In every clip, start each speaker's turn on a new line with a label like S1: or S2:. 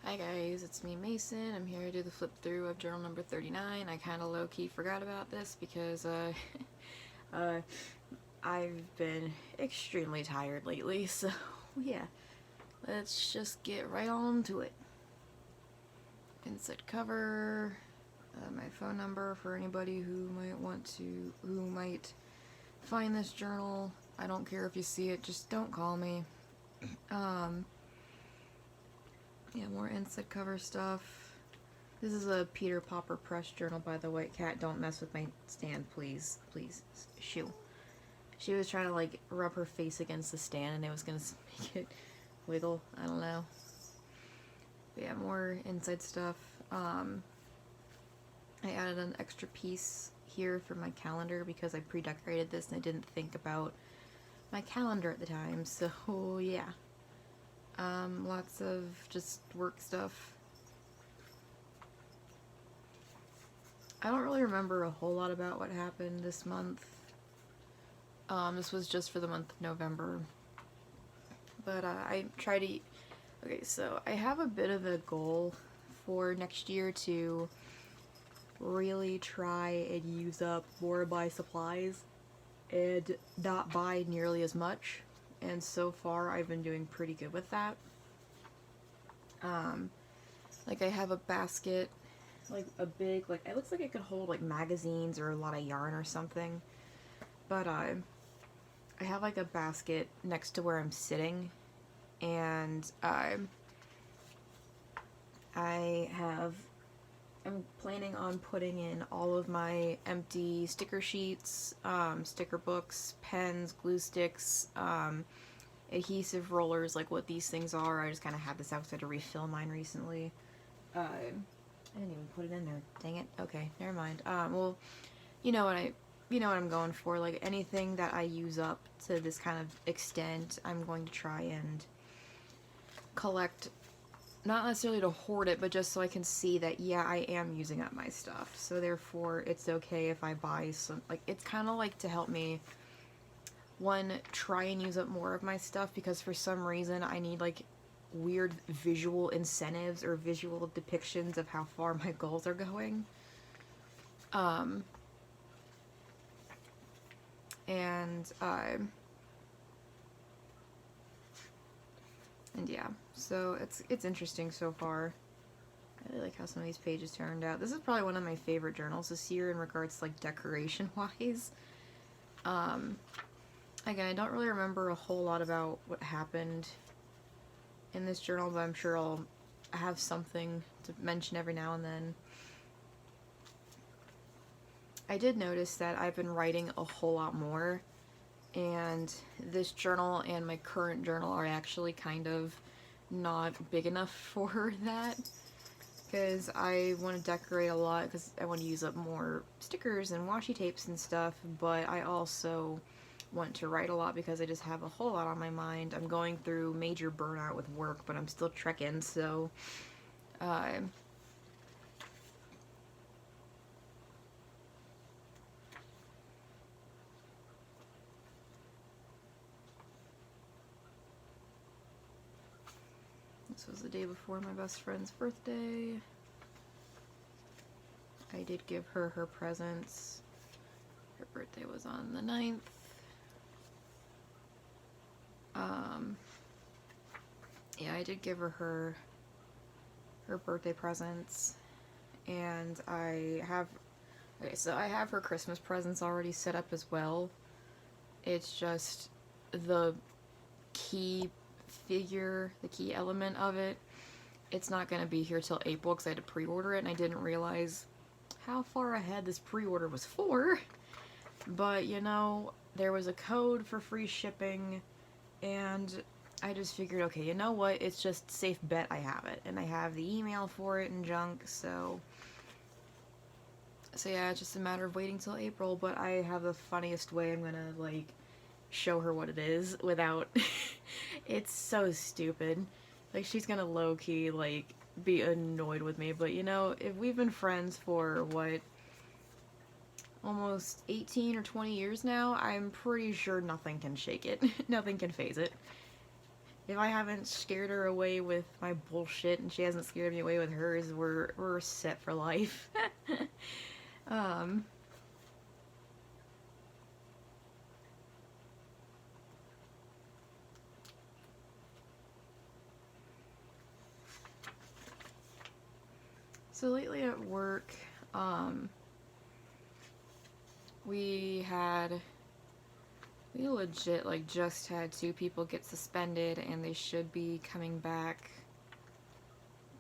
S1: Hi guys, it's me Mason. I'm here to do the flip through of journal number 39. I kind of low-key forgot about this because uh, I've been extremely tired lately, so yeah. Let's just get right on to it. Inside cover, my phone number for anybody who might find this journal. I don't care if you see it, just don't call me. Um, yeah, more inside cover stuff. This is a Peter Popper Press journal by the White Cat. Don't mess with my stand, please. Please. Shoo. She was trying to, like, rub her face against the stand and it was gonna make it wiggle. I don't know. But yeah, more inside stuff. I added an extra piece here for my calendar because I pre-decorated this and I didn't think about my calendar at the time. So, yeah. Lots of just work stuff. I don't really remember a whole lot about what happened this month. This was just for the month of November. But I try to... Okay, so I have a bit of a goal for next year to really try and use up more of my supplies and not buy nearly as much. And so far I've been doing pretty good with that. Like I have a basket, like a big, like it looks like it could hold like magazines or a lot of yarn or something. But I have like a basket next to where I'm sitting, and I'm planning on putting in all of my empty sticker sheets, sticker books, pens, glue sticks, adhesive rollers, like what these things are. I just kind of had this out, so I had to refill mine recently. I didn't even put it in there. Dang it. Okay, never mind. Well, you know what I'm going for. Like anything that I use up to this kind of extent, I'm going to try and collect, not necessarily to hoard it, but just so I can see that, yeah, I am using up my stuff. So therefore, it's okay if I buy some, like, it's kind of like to help me, one, try and use up more of my stuff, because for some reason I need, like, weird visual incentives or visual depictions of how far my goals are going. And yeah, so it's interesting so far. I really like how some of these pages turned out. This is probably one of my favorite journals this year in regards to like decoration wise. Again, I don't really remember a whole lot about what happened in this journal, but I'm sure I'll have something to mention every now and then. I did notice that I've been writing a whole lot more, and this journal and my current journal are actually kind of not big enough for that, because I want to decorate a lot because I want to use up more stickers and washi tapes and stuff, but I also want to write a lot because I just have a whole lot on my mind. I'm going through major burnout with work, but I'm still trekking, so this was the day before my best friend's birthday. I did give her her presents. Her birthday was on the 9th. Yeah, I did give her her birthday presents, and I have her Christmas presents already set up as well. It's just the key figure, the key element of it. It's not going to be here till April because I had to pre-order it, and I didn't realize how far ahead this pre-order was for. But, you know, there was a code for free shipping, and I just figured, okay, you know what? It's just safe bet I have it. And I have the email for it and junk, so yeah, it's just a matter of waiting till April, but I have the funniest way I'm gonna, like, show her what it is without... It's so stupid. Like, she's gonna low-key, like, be annoyed with me, but, you know, if we've been friends for, what, almost 18 or 20 years now, I'm pretty sure nothing can shake it. Nothing can phase it. If I haven't scared her away with my bullshit and she hasn't scared me away with hers, we're set for life. um, so lately at work, um, we legit like just had 2 people get suspended and they should be coming back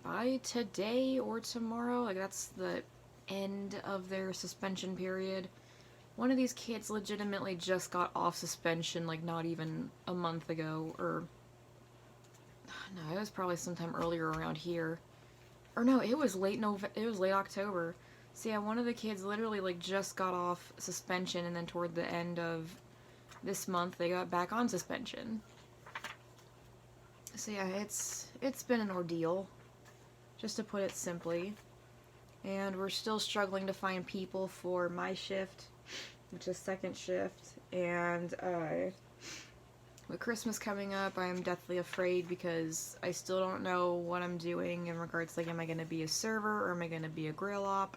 S1: by today or tomorrow. Like that's the end of their suspension period. One of these kids legitimately just got off suspension like not even a month ago, or no, it was probably sometime earlier around here. Or no, it was late October. So yeah, one of the kids literally like just got off suspension and then toward the end of this month they got back on suspension. So yeah, it's been an ordeal, just to put it simply. And we're still struggling to find people for my shift, which is second shift. And with Christmas coming up, I am deathly afraid because I still don't know what I'm doing in regards to, like, am I going to be a server or am I going to be a grill op?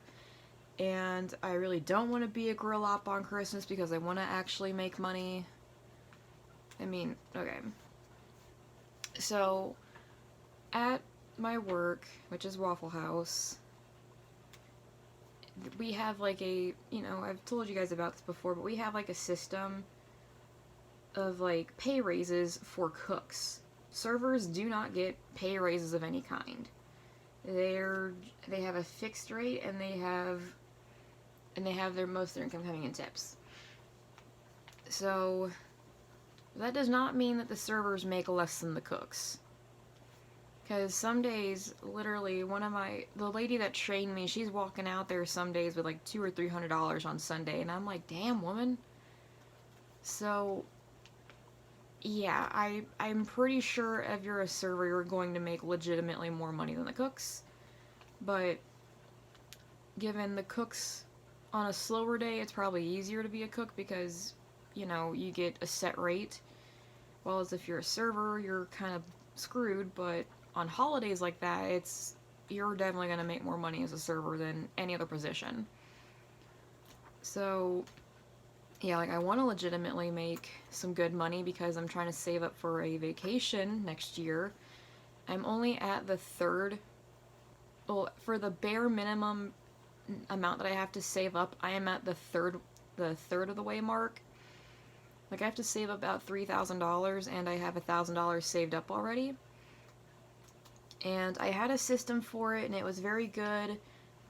S1: And I really don't want to be a grill op on Christmas because I want to actually make money. I mean, okay. So, at my work, which is Waffle House, we have like a, I've told you guys about this before, but we have like a system of like pay raises for cooks. Servers do not get pay raises of any kind. They have a fixed rate and they have their most of their income coming in tips. So that does not mean that the servers make less than the cooks. Because some days, literally, the lady that trained me, she's walking out there some days with like $200 or $300 on Sunday, and I'm like, damn, woman. So, yeah, I'm pretty sure if you're a server, you're going to make legitimately more money than the cooks. But given the cooks on a slower day, it's probably easier to be a cook because, you get a set rate. While as if you're a server, you're kind of screwed, but on holidays like that, you're definitely going to make more money as a server than any other position. So, yeah, like I want to legitimately make some good money because I'm trying to save up for a vacation next year. I'm only at the third, well, for the bare minimum amount that I have to save up, I am at the third of the way mark. Like I have to save about $3,000 and I have $1,000 saved up already. And I had a system for it and it was very good,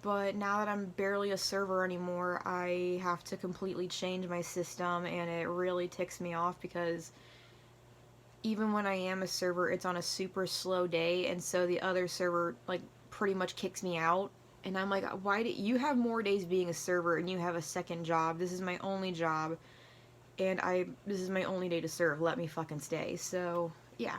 S1: but now that I'm barely a server anymore, I have to completely change my system and it really ticks me off because even when I am a server, it's on a super slow day, and so the other server like pretty much kicks me out. And I'm like, why do you have more days being a server and you have a second job? This is my only job, and this is my only day to serve. Let me fucking stay. So yeah,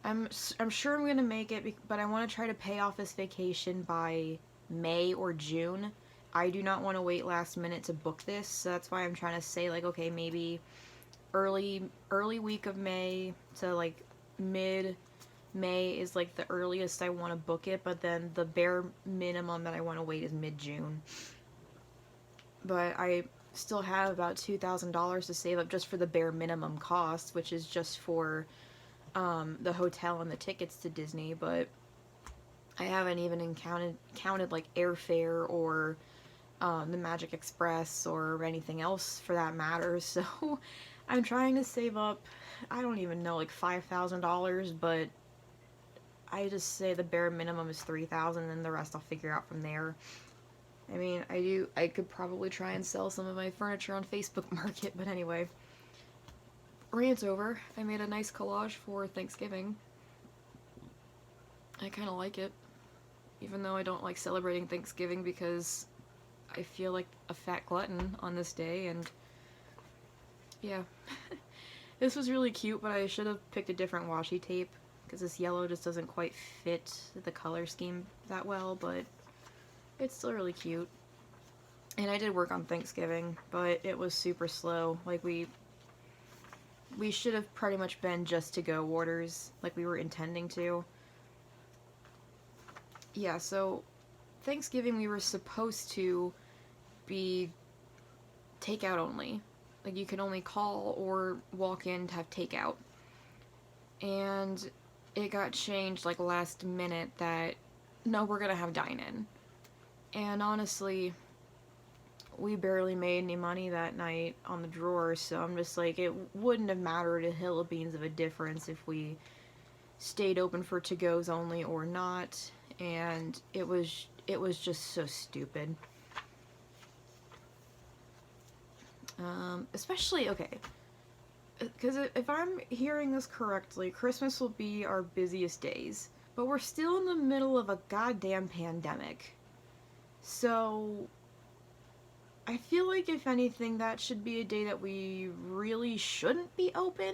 S1: I'm sure I'm gonna make it, but I want to try to pay off this vacation by May or June. I do not want to wait last minute to book this, so that's why I'm trying to say like, okay, maybe early week of May to like mid May is like the earliest I want to book it, but then the bare minimum that I want to wait is mid-June. But I still have about $2,000 to save up just for the bare minimum cost, which is just for the hotel and the tickets to Disney, but I haven't even counted like airfare or the Magic Express or anything else for that matter. So I'm trying to save up, I don't even know, like $5,000, but I just say the bare minimum is $3,000 and the rest I'll figure out from there. I mean, I could probably try and sell some of my furniture on Facebook Market, but anyway. Rant over. I made a nice collage for Thanksgiving. I kind of like it. Even though I don't like celebrating Thanksgiving because I feel like a fat glutton on this day, and yeah. This was really cute, but I should have picked a different washi tape because this yellow just doesn't quite fit the color scheme that well, but it's still really cute. And I did work on Thanksgiving, but it was super slow. Like we should have pretty much been just to-go orders, like we were intending to. Yeah, so Thanksgiving we were supposed to be takeout only. Like you could only call or walk in to have takeout. And it got changed like last minute that no, we're gonna have dine-in. And honestly, we barely made any money that night on the drawers, so I'm just like, it wouldn't have mattered a hill of beans of a difference if we stayed open for to-goes only or not, and it was just so stupid. Especially, okay, because if I'm hearing this correctly, Christmas will be our busiest days, but we're still in the middle of a goddamn pandemic. So I feel like, if anything, that should be a day that we really shouldn't be open,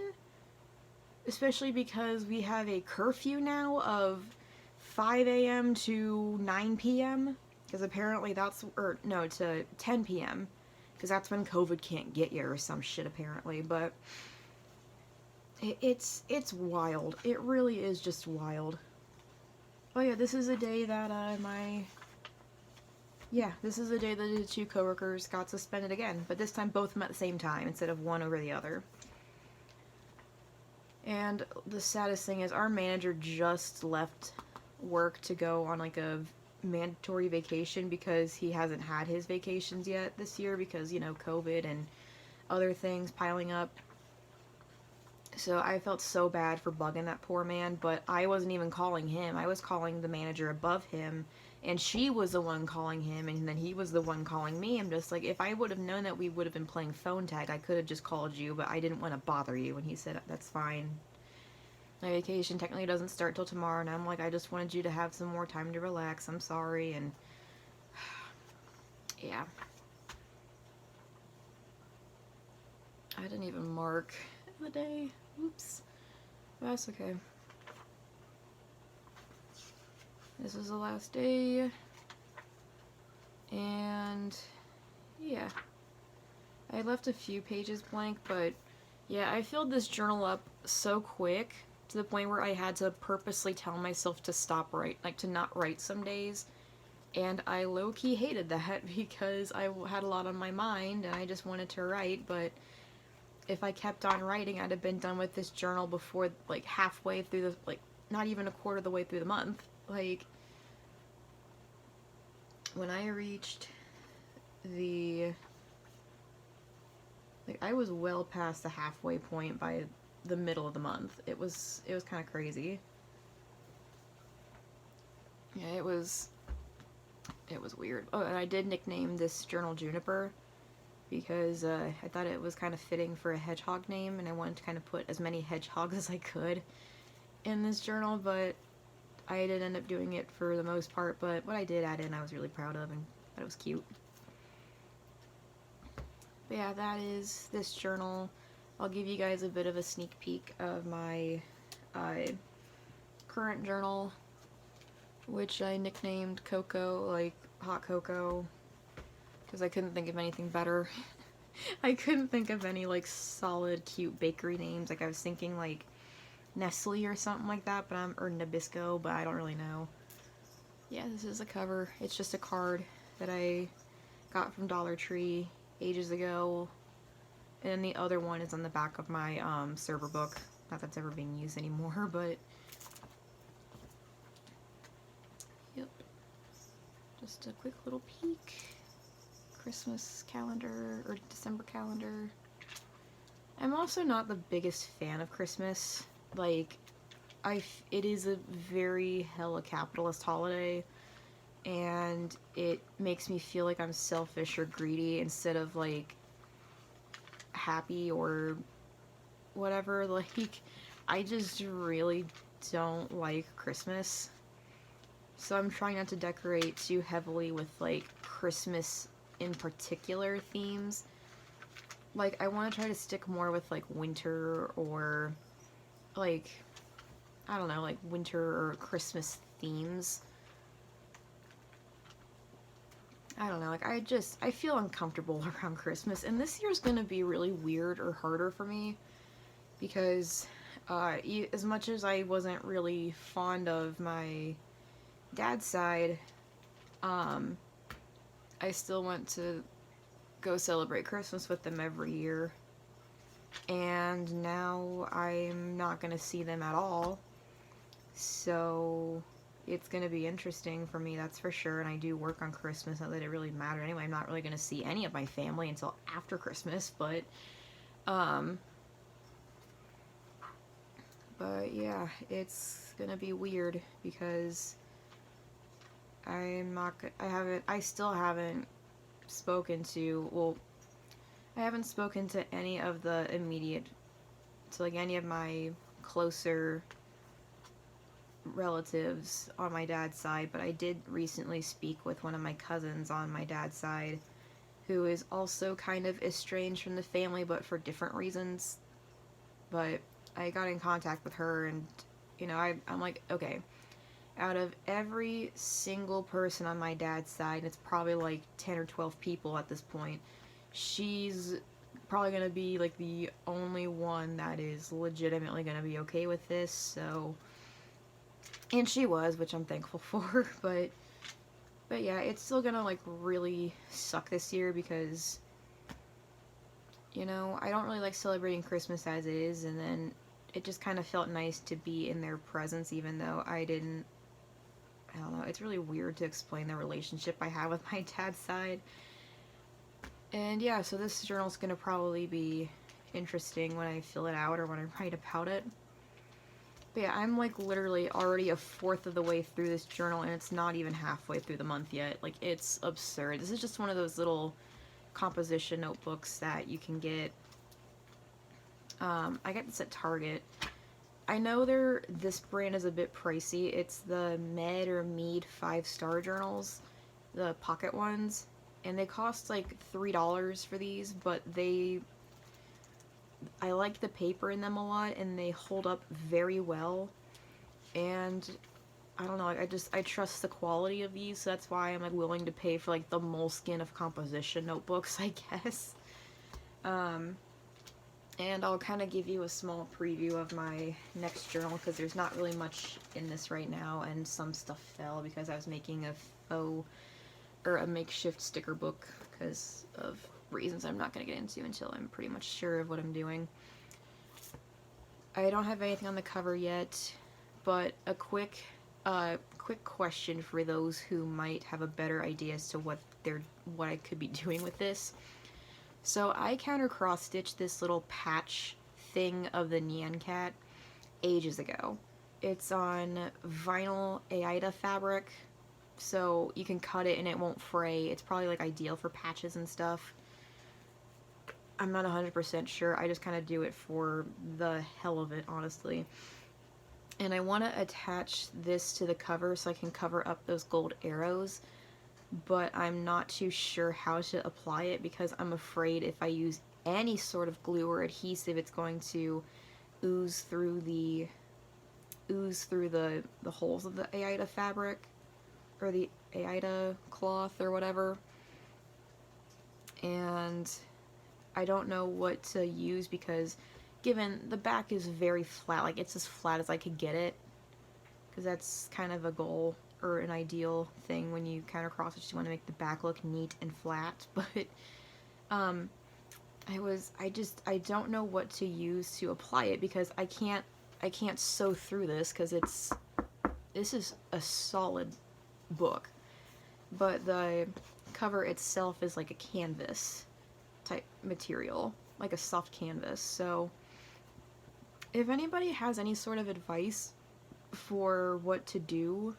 S1: especially because we have a curfew now of 5 a.m. to 9 p.m. Because apparently that's, or no, to 10 p.m. Because that's when COVID can't get you or some shit apparently. But it's wild. It really is just wild. Oh yeah, this is a day that this is the day that the two coworkers got suspended again, but this time both of them at the same time instead of one over the other. And the saddest thing is our manager just left work to go on like a mandatory vacation because he hasn't had his vacations yet this year because, COVID and other things piling up. So I felt so bad for bugging that poor man, but I wasn't even calling him. I was calling the manager above him, and she was the one calling him, and then he was the one calling me. I'm just like, if I would have known that we would have been playing phone tag, I could have just called you, but I didn't want to bother you. And he said, that's fine. My vacation technically doesn't start till tomorrow, and I'm like, I just wanted you to have some more time to relax. I'm sorry, and yeah. I didn't even mark the day. Oops. That's okay. This is the last day. And yeah. I left a few pages blank, but yeah, I filled this journal up so quick to the point where I had to purposely tell myself to stop to not write some days. And I low-key hated that because I had a lot on my mind and I just wanted to write, but if I kept on writing, I'd have been done with this journal before, like, halfway through not even a quarter of the way through the month. Like, when I reached I was well past the halfway point by the middle of the month. It was kind of crazy. Yeah, it was weird. Oh, and I did nickname this journal Juniper because I thought it was kind of fitting for a hedgehog name, and I wanted to kind of put as many hedgehogs as I could in this journal, but I did end up doing it for the most part, but what I did add in I was really proud of and thought it was cute. But yeah, that is this journal. I'll give you guys a bit of a sneak peek of my current journal, which I nicknamed Cocoa, like hot cocoa, because I couldn't think of anything better. I couldn't think of any, like, solid, cute bakery names. Like, I was thinking, like, Nestle or something like that, or Nabisco, but I don't really know. Yeah, this is a cover. It's just a card that I got from Dollar Tree ages ago. And then the other one is on the back of my server book. Not that it's ever being used anymore, but yep. Just a quick little peek. Christmas calendar, or December calendar. I'm also not the biggest fan of Christmas. Like, it is a very hella capitalist holiday, and it makes me feel like I'm selfish or greedy instead of, like, happy or whatever. Like, I just really don't like Christmas. So I'm trying not to decorate too heavily with, like, Christmas in particular themes. Like, I want to try to stick more with, like, winter or, like, I don't know, like, winter or Christmas themes. I don't know, like, I feel uncomfortable around Christmas, and this year's gonna be really weird or harder for me because as much as I wasn't really fond of my dad's side, um, I still went to go celebrate Christmas with them every year. And now I'm not going to see them at all. So it's going to be interesting for me, that's for sure. And I do work on Christmas, not that it really mattered anyway. I'm not really going to see any of my family until after Christmas, um, but yeah, it's going to be weird because I still haven't spoken to, well, I haven't spoken to any of the immediate, to like any of my closer relatives on my dad's side, but I did recently speak with one of my cousins on my dad's side who is also kind of estranged from the family but for different reasons. But I got in contact with her, and I'm like, okay, out of every single person on my dad's side, and it's probably like 10 or 12 people at this point, she's probably going to be like the only one that is legitimately going to be okay with this. So, and she was, which I'm thankful for. But yeah, it's still gonna like really suck this year because I don't really like celebrating Christmas as it is, and then it just kind of felt nice to be in their presence, even though I don't know, it's really weird to explain the relationship I have with my dad's side. And yeah, so this journal's gonna probably be interesting when I fill it out or when I write about it. But yeah, I'm like literally already a fourth of the way through this journal, and it's not even halfway through the month yet. Like, it's absurd. This is just one of those little composition notebooks that you can get. I got this at Target. I know this brand is a bit pricey. It's the Med or Mead 5-star journals, the pocket ones, and they cost like $3 for these, but I like the paper in them a lot, and they hold up very well. And I don't know, I trust the quality of these, so that's why I'm like willing to pay for like the Moleskine of composition notebooks, I guess. And I'll kind of give you a small preview of my next journal because there's not really much in this right now, and some stuff fell because I was making a makeshift sticker book because of reasons I'm not going to get into until I'm pretty much sure of what I'm doing. I don't have anything on the cover yet, but a quick question for those who might have a better idea as to what I could be doing with this. So I counter cross stitched this little patch thing of the Nyan Cat ages ago. It's on vinyl Aida fabric, so you can cut it and it won't fray. It's probably like ideal for patches and stuff. I'm not 100% sure. I just kind of do it for the hell of it, honestly. And I want to attach this to the cover so I can cover up those gold arrows, but I'm not too sure how to apply it because I'm afraid if I use any sort of glue or adhesive, it's going to ooze through the holes of the Aida fabric or the Aida cloth or whatever. And I don't know what to use because given the back is very flat, like it's as flat as I could get it, because that's kind of a goal or an ideal thing when you counter cross stitch. You want to make the back look neat and flat. But I don't know what to use to apply it because I can't sew through this because this is a solid book, but the cover itself is like a canvas type material, like a soft canvas. So if anybody has any sort of advice for what to do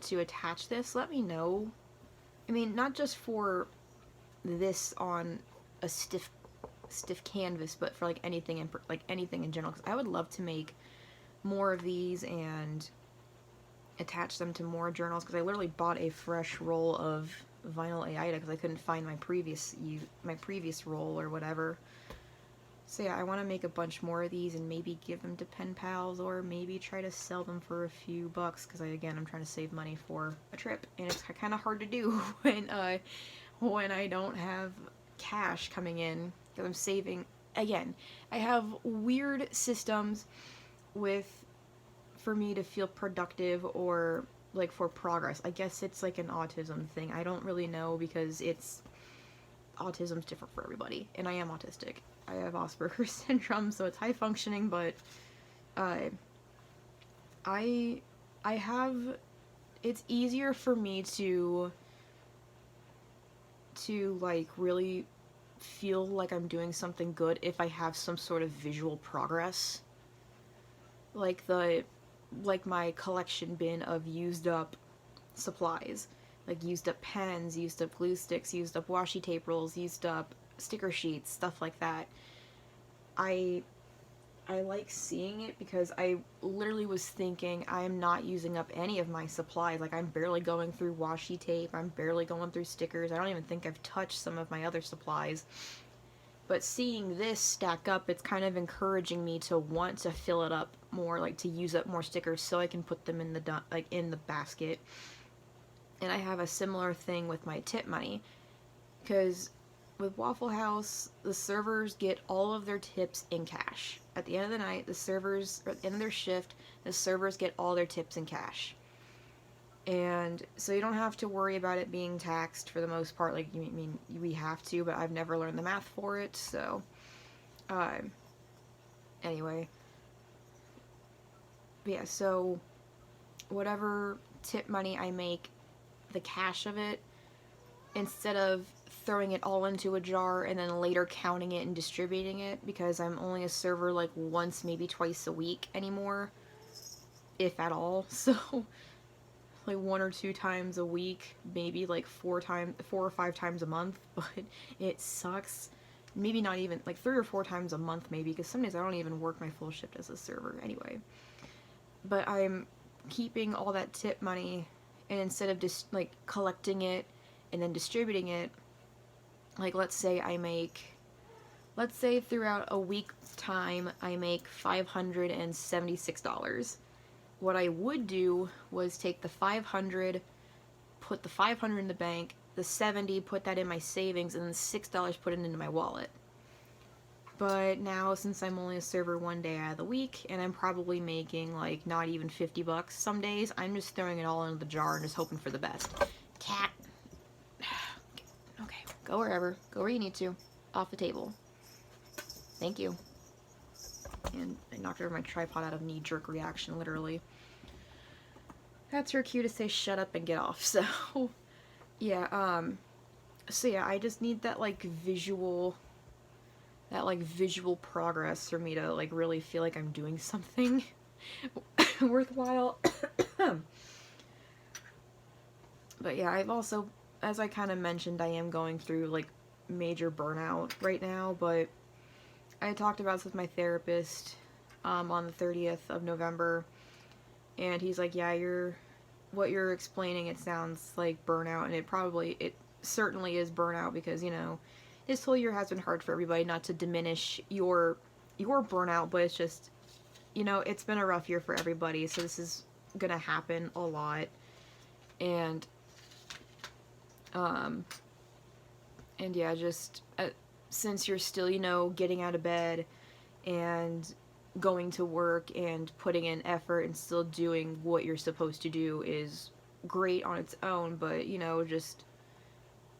S1: to attach this, let me know. I mean, not just for this on a stiff canvas, but for like anything in general, because I would love to make more of these and attach them to more journals, because I literally bought a fresh roll of vinyl Aida because I couldn't find my previous roll or whatever. So yeah, I want to make a bunch more of these and maybe give them to pen pals, or maybe try to sell them for a few bucks, because I'm trying to save money for a trip, and it's kind of hard to do when I don't have cash coming in, because I'm saving again, I have weird systems with, for me to feel productive or like for progress. I guess it's like an autism thing. I don't really know because autism's different for everybody, and I am autistic. I have Asperger's syndrome, so it's high functioning, but uh, I have, it's easier for me to like really feel like I'm doing something good if I have some sort of visual progress. Like like my collection bin of used up supplies. Like used up pens, used up glue sticks, used up washi tape rolls, used up sticker sheets, stuff like that. I I like seeing it because I literally was thinking I am not using up any of my supplies. Like, I'm barely going through washi tape, I'm barely going through stickers. I don't even think I've touched some of my other supplies. But seeing this stack up, it's kind of encouraging me to want to fill it up more, like to use up more stickers so I can put them in the basket. And I have a similar thing with my tip money because with Waffle House, the servers get all of their tips in cash. At the end of the night, or at the end of their shift, the servers get all their tips in cash. And so you don't have to worry about it being taxed for the most part. Like, I mean, we have to, but I've never learned the math for it, so. Uh, anyway. But yeah, so whatever tip money I make, the cash of it, instead of throwing it all into a jar and then later counting it and distributing it, because I'm only a server like once, maybe twice a week anymore, if at all. So like 1 or 2 times a week, maybe like 4 or 5 times a month, but it sucks. Maybe not even like 3 or 4 times a month, maybe, because some days I don't even work my full shift as a server anyway. But I'm keeping all that tip money, and instead of just like collecting it and then distributing it, like let's say throughout a week time I make $576. What I would do was take the 500, put the 500 in the bank, the 70 put that in my savings, and then $6 put it into my wallet. But now, since I'm only a server one day out of the week, and I'm probably making like not even $50 some days, I'm just throwing it all into the jar and just hoping for the best. Cat. Okay, go wherever. Go where you need to. Off the table. Thank you. And I knocked over my tripod out of knee-jerk reaction, literally. That's her cue to say shut up and get off, so. Yeah, so yeah, I just need that, like, visual progress for me to, like, really feel like I'm doing something worthwhile. But yeah, I've also, as I kind of mentioned, I am going through, like, major burnout right now, but I talked about this with my therapist on the 30th of November, and he's like, yeah, what you're explaining, it sounds like burnout, and it certainly is burnout, because, you know, this whole year has been hard for everybody. Not to diminish your burnout, but it's just, you know, it's been a rough year for everybody, so this is gonna happen a lot. And yeah, just since you're still, you know, getting out of bed and going to work and putting in effort and still doing what you're supposed to do is great on its own, but, you know, just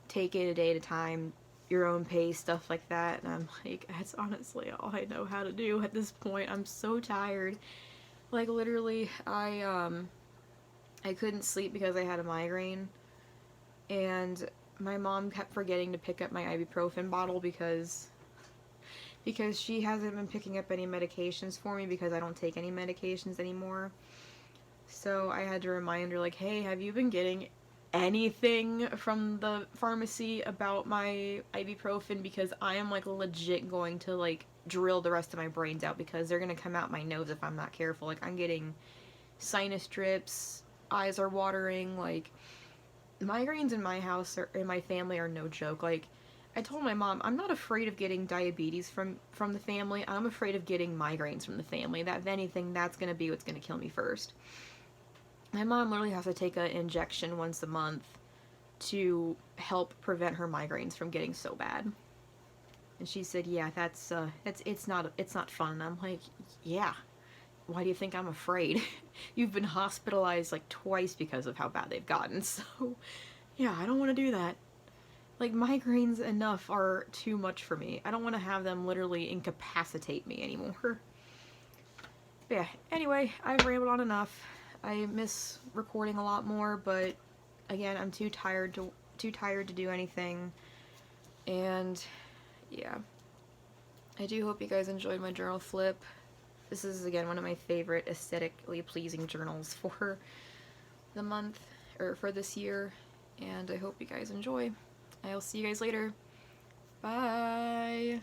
S1: take it a day at a time, your own pace, stuff like that. And I'm like, that's honestly all I know how to do at this point. I'm so tired. Like, literally, I couldn't sleep because I had a migraine, and my mom kept forgetting to pick up my ibuprofen bottle because she hasn't been picking up any medications for me because I don't take any medications anymore. So I had to remind her, like, hey, have you been getting anything from the pharmacy about my ibuprofen? Because I am, like, legit going to, like, drill the rest of my brains out, because they're gonna come out my nose if I'm not careful. Like, I'm getting sinus drips, eyes are watering, like, migraines in my house or in my family are no joke. Like, I told my mom, I'm not afraid of getting diabetes from the family. I'm afraid of getting migraines from the family. That, if anything, that's going to be what's going to kill me first. My mom literally has to take an injection once a month to help prevent her migraines from getting so bad. And she said, yeah, it's not fun. And I'm like, yeah, why do you think I'm afraid? You've been hospitalized like twice because of how bad they've gotten, so yeah, I don't want to do that. Like, migraines enough are too much for me. I don't want to have them literally incapacitate me anymore. But yeah, anyway, I've rambled on enough. I miss recording a lot more, but again, I'm too tired to do anything. And yeah. I do hope you guys enjoyed my journal flip. This is again one of my favorite aesthetically pleasing journals for the month or for this year, and I hope you guys enjoy. I'll see you guys later. Bye.